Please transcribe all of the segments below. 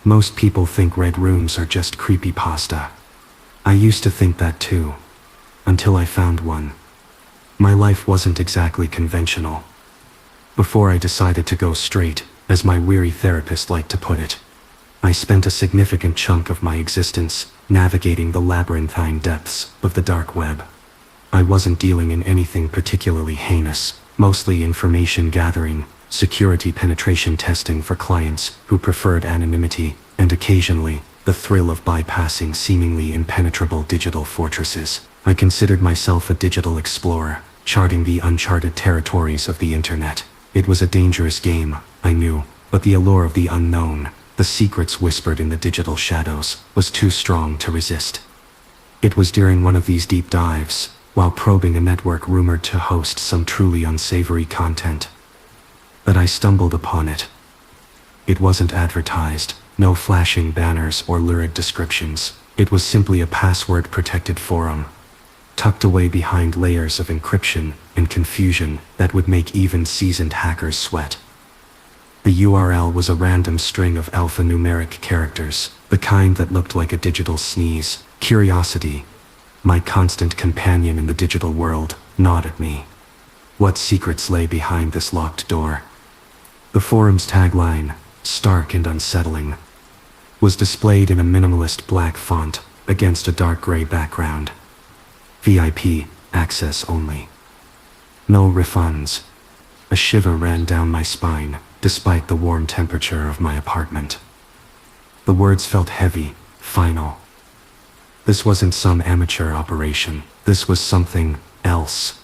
Most people think red rooms are just creepypasta. I used to think that too, until I found one. My life wasn't exactly conventional. Before I decided to go straight, as my weary therapist liked to put it, I spent a significant chunk of my existence navigating the labyrinthine depths of the dark web. I wasn't dealing in anything particularly heinous, mostly information gathering, security penetration testing for clients who preferred anonymity, and occasionally, the thrill of bypassing seemingly impenetrable digital fortresses. I considered myself a digital explorer, charting the uncharted territories of the internet. It was a dangerous game, I knew, but the allure of the unknown, the secrets whispered in the digital shadows, was too strong to resist. It was during one of these deep dives, while probing a network rumored to host some truly unsavory content, that I stumbled upon it. It wasn't advertised, no flashing banners or lurid descriptions. It was simply a password-protected forum, tucked away behind layers of encryption and confusion that would make even seasoned hackers sweat. The URL was a random string of alphanumeric characters, the kind that looked like a digital sneeze. Curiosity, my constant companion in the digital world, gnawed at me. What secrets lay behind this locked door? The forum's tagline, stark and unsettling, was displayed in a minimalist black font against a dark gray background. VIP, access only. No refunds. A shiver ran down my spine, despite the warm temperature of my apartment. The words felt heavy, final. This wasn't some amateur operation. This was something else.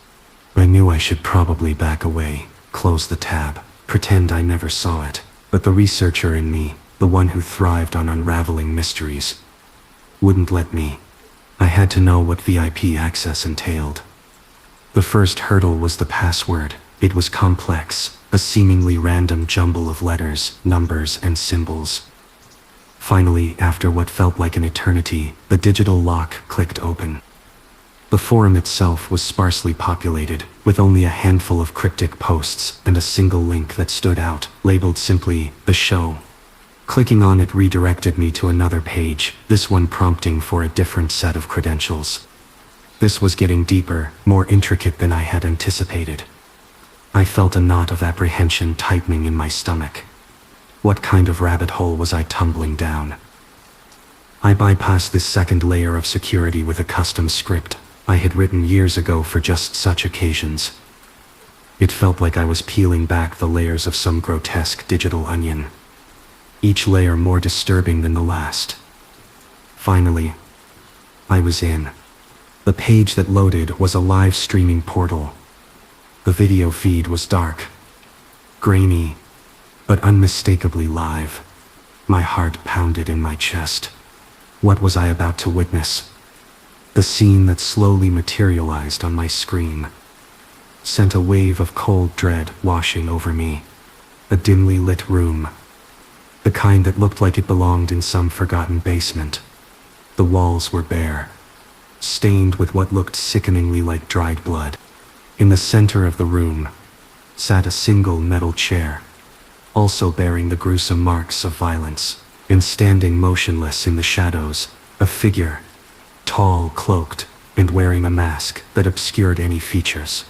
I knew I should probably back away, close the tab, pretend I never saw it. But the researcher in me, the one who thrived on unraveling mysteries, wouldn't let me. I had to know what VIP access entailed. The first hurdle was the password. It was complex, a seemingly random jumble of letters, numbers, and symbols. Finally, after what felt like an eternity, the digital lock clicked open. The forum itself was sparsely populated, with only a handful of cryptic posts and a single link that stood out, labeled simply, "The Show." Clicking on it redirected me to another page, this one prompting for a different set of credentials. This was getting deeper, more intricate than I had anticipated. I felt a knot of apprehension tightening in my stomach. What kind of rabbit hole was I tumbling down? I bypassed this second layer of security with a custom script I had written years ago for just such occasions. It felt like I was peeling back the layers of some grotesque digital onion, each layer more disturbing than the last. Finally, I was in. The page that loaded was a live streaming portal. The video feed was dark, grainy, but unmistakably live. My heart pounded in my chest. What was I about to witness? The scene that slowly materialized on my screen sent a wave of cold dread washing over me. A dimly lit room, the kind that looked like it belonged in some forgotten basement. The walls were bare, stained with what looked sickeningly like dried blood. In the center of the room sat a single metal chair, also bearing the gruesome marks of violence, and standing motionless in the shadows, a figure, tall, cloaked, and wearing a mask that obscured any features.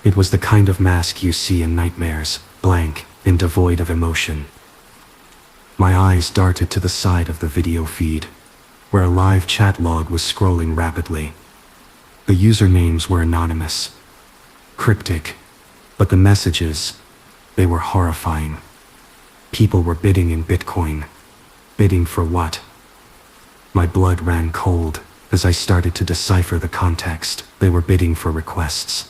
It was the kind of mask you see in nightmares, blank and devoid of emotion. My eyes darted to the side of the video feed, where a live chat log was scrolling rapidly. The usernames were anonymous, cryptic, but the messages, they were horrifying. People were bidding in Bitcoin. Bidding for what? My blood ran cold as I started to decipher the context. They were bidding for requests.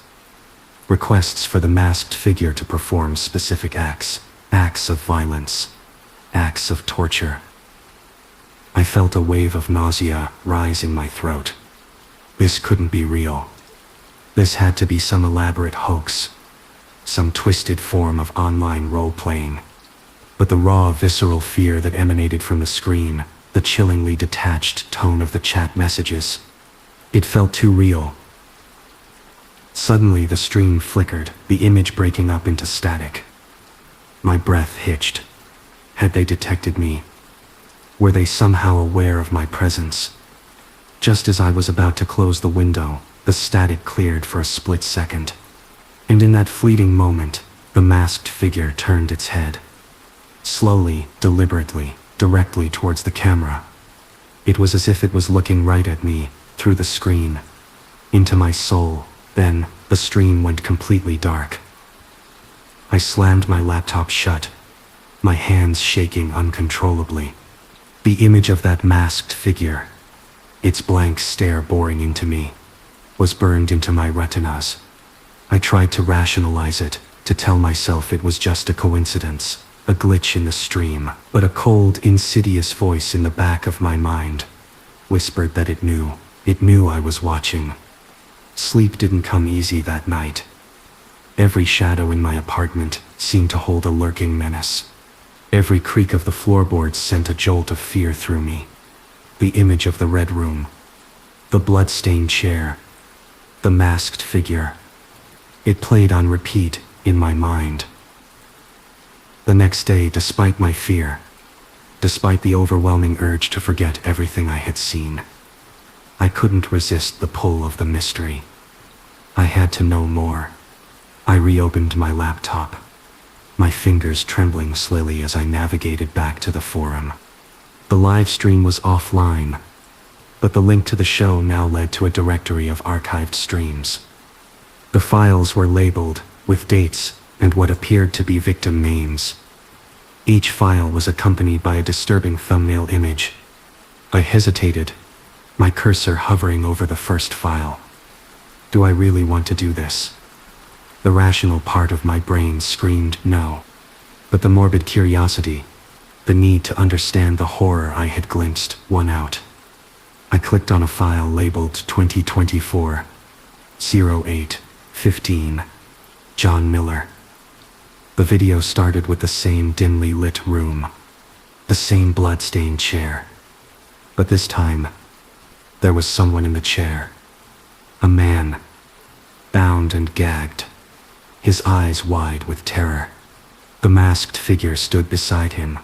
Requests for the masked figure to perform specific acts. Acts of violence. Acts of torture. I felt a wave of nausea rise in my throat. This couldn't be real. This had to be some elaborate hoax. Some twisted form of online role-playing. But the raw, visceral fear that emanated from the screen, the chillingly detached tone of the chat messages, it felt too real. Suddenly the stream flickered, the image breaking up into static. My breath hitched. Had they detected me? Were they somehow aware of my presence? Just as I was about to close the window, the static cleared for a split second. And in that fleeting moment, the masked figure turned its head. Slowly, deliberately, directly towards the camera. It was as if it was looking right at me, through the screen, into my soul. Then, the stream went completely dark. I slammed my laptop shut, my hands shaking uncontrollably. The image of that masked figure, its blank stare boring into me, was burned into my retinas. I tried to rationalize it, to tell myself it was just a coincidence, a glitch in the stream, but a cold, insidious voice in the back of my mind whispered that it knew I was watching. Sleep didn't come easy that night. Every shadow in my apartment seemed to hold a lurking menace. Every creak of the floorboards sent a jolt of fear through me. The image of the red room, the blood-stained chair, the masked figure. It played on repeat in my mind. The next day, despite my fear, despite the overwhelming urge to forget everything I had seen, I couldn't resist the pull of the mystery. I had to know more. I reopened my laptop, my fingers trembling slowly as I navigated back to the forum. The live stream was offline, but the link to the show now led to a directory of archived streams. The files were labeled with dates and what appeared to be victim names. Each file was accompanied by a disturbing thumbnail image. I hesitated, my cursor hovering over the first file. Do I really want to do this? The rational part of my brain screamed no. But the morbid curiosity, the need to understand the horror I had glimpsed, won out. I clicked on a file labeled 2024-08-15, John Miller. The video started with the same dimly lit room, the same blood-stained chair. But this time, there was someone in the chair. A man, bound and gagged, his eyes wide with terror. The masked figure stood beside him,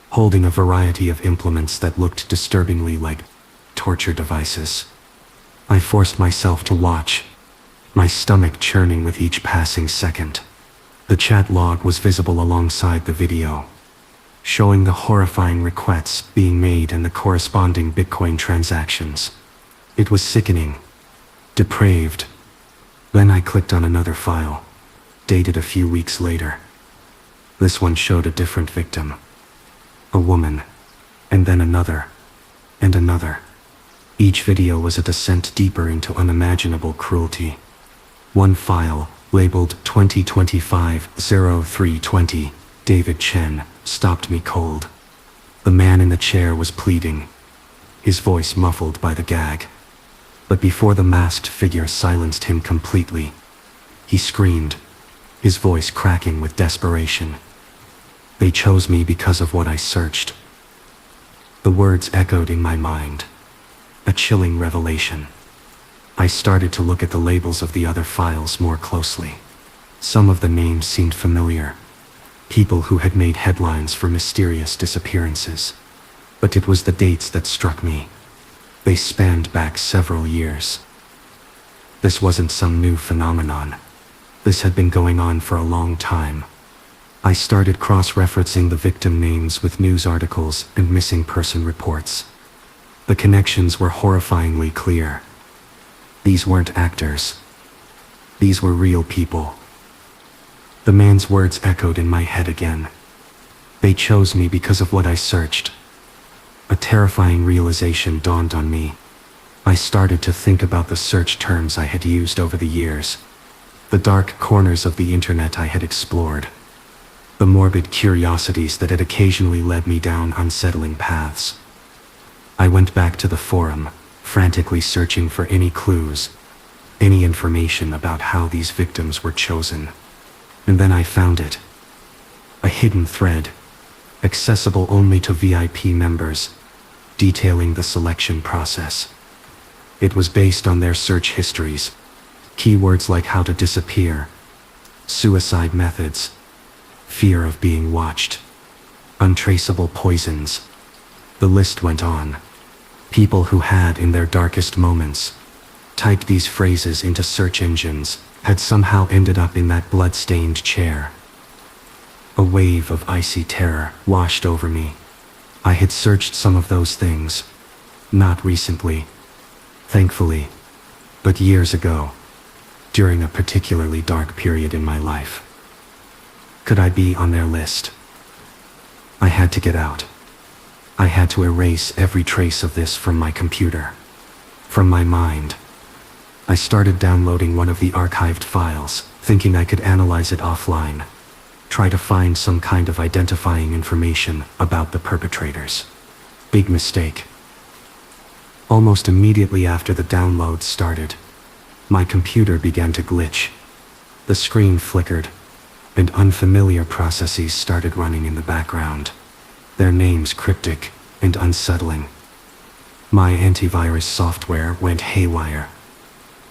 holding a variety of implements that looked disturbingly like torture devices. I forced myself to watch, my stomach churning with each passing second. The chat log was visible alongside the video, showing the horrifying requests being made and the corresponding Bitcoin transactions. It was sickening, depraved. Then I clicked on another file, dated a few weeks later. This one showed a different victim. A woman, and then another, and another. Each video was a descent deeper into unimaginable cruelty. One file, labeled 2025-0320, David Chen, stopped me cold. The man in the chair was pleading, his voice muffled by the gag. But before the masked figure silenced him completely, he screamed, his voice cracking with desperation. They chose me because of what I searched. The words echoed in my mind, a chilling revelation. I started to look at the labels of the other files more closely. Some of the names seemed familiar, people who had made headlines for mysterious disappearances. But it was the dates that struck me. They spanned back several years. This wasn't some new phenomenon. This had been going on for a long time. I started cross-referencing the victim names with news articles and missing person reports. The connections were horrifyingly clear. These weren't actors. These were real people. The man's words echoed in my head again. They chose me because of what I searched. A terrifying realization dawned on me. I started to think about the search terms I had used over the years, the dark corners of the internet I had explored, the morbid curiosities that had occasionally led me down unsettling paths. I went back to the forum, frantically searching for any clues, any information about how these victims were chosen. And then I found it. A hidden thread, accessible only to VIP members, detailing the selection process. It was based on their search histories, keywords like how to disappear, suicide methods, fear of being watched, untraceable poisons. The list went on. People who had, in their darkest moments, typed these phrases into search engines had somehow ended up in that blood-stained chair. A wave of icy terror washed over me. I had searched some of those things. Not recently, thankfully, but years ago, during a particularly dark period in my life. Could I be on their list? I had to get out. I had to erase every trace of this from my computer, from my mind. I started downloading one of the archived files, thinking I could analyze it offline, try to find some kind of identifying information about the perpetrators. Big mistake. Almost immediately after the download started, my computer began to glitch. The screen flickered, and unfamiliar processes started running in the background, their names cryptic and unsettling. My antivirus software went haywire,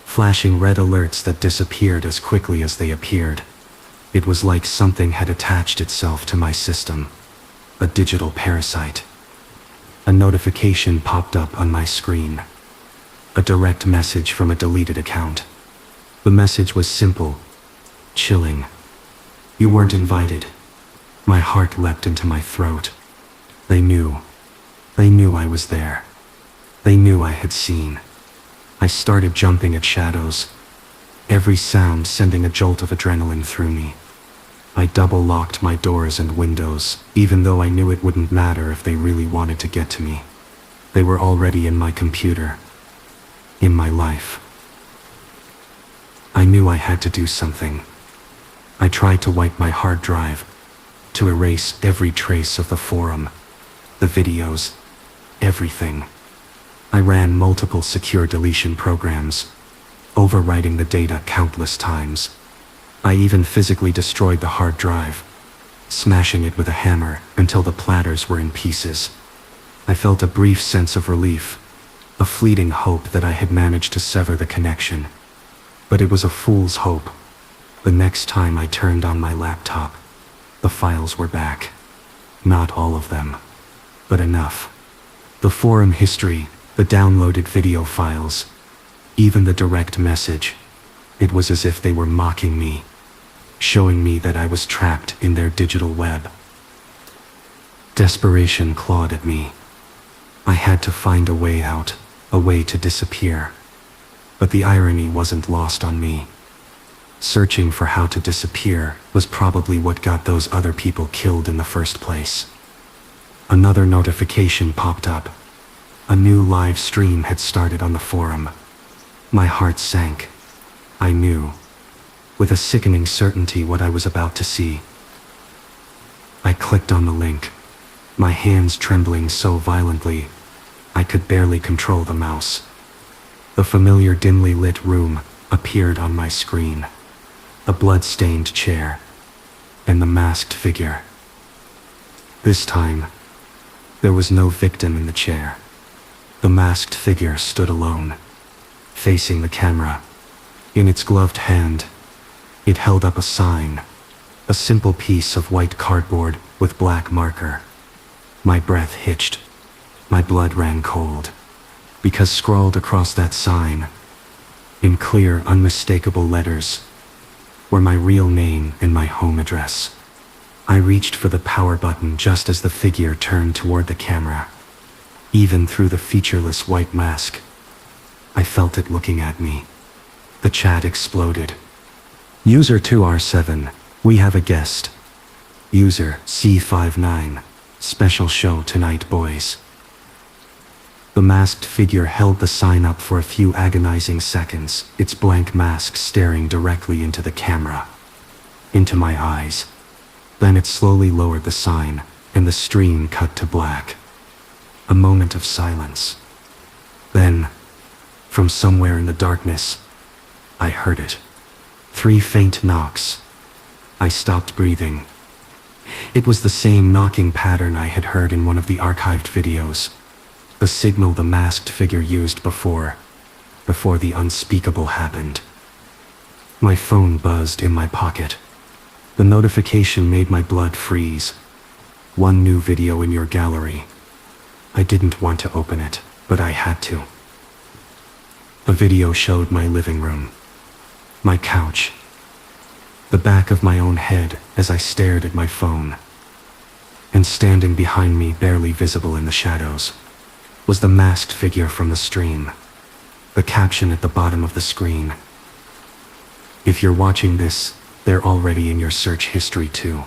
flashing red alerts that disappeared as quickly as they appeared. It was like something had attached itself to my system, a digital parasite. A notification popped up on my screen. A direct message from a deleted account. The message was simple, chilling. You weren't invited. My heart leapt into my throat. They knew. They knew I was there. They knew I had seen. I started jumping at shadows, every sound sending a jolt of adrenaline through me. I double-locked my doors and windows, even though I knew it wouldn't matter if they really wanted to get to me. They were already in my computer, in my life. I knew I had to do something. I tried to wipe my hard drive, to erase every trace of the forum, the videos, everything. I ran multiple secure deletion programs, overwriting the data countless times. I even physically destroyed the hard drive, smashing it with a hammer until the platters were in pieces. I felt a brief sense of relief, a fleeting hope that I had managed to sever the connection. But it was a fool's hope. The next time I turned on my laptop, the files were back. Not all of them, but enough. The forum history, the downloaded video files, even the direct message. It was as if they were mocking me, showing me that I was trapped in their digital web. Desperation clawed at me. I had to find a way out, a way to disappear. But the irony wasn't lost on me. Searching for how to disappear was probably what got those other people killed in the first place. Another notification popped up. A new live stream had started on the forum. My heart sank. I knew, with a sickening certainty, what I was about to see. I clicked on the link, my hands trembling so violently, I could barely control the mouse. The familiar dimly lit room appeared on my screen. A blood-stained chair, and the masked figure. This time, there was no victim in the chair. The masked figure stood alone, facing the camera. In its gloved hand, it held up a sign, a simple piece of white cardboard with black marker. My breath hitched. My blood ran cold, because scrawled across that sign, in clear, unmistakable letters, were my real name and my home address. I reached for the power button just as the figure turned toward the camera. Even through the featureless white mask, I felt it looking at me. The chat exploded. User 2R7, we have a guest. User C59, special show tonight, boys. The masked figure held the sign up for a few agonizing seconds, its blank mask staring directly into the camera, into my eyes. Then it slowly lowered the sign, and the stream cut to black. A moment of silence. Then, from somewhere in the darkness, I heard it. 3 faint knocks. I stopped breathing. It was the same knocking pattern I had heard in one of the archived videos. The signal the masked figure used before the unspeakable happened. My phone buzzed in my pocket. The notification made my blood freeze. 1 new video in your gallery. I didn't want to open it, but I had to. The video showed my living room, my couch, the back of my own head as I stared at my phone. And standing behind me, barely visible in the shadows, was the masked figure from the stream. The caption at the bottom of the screen: "If you're watching this, they're already in your search history too."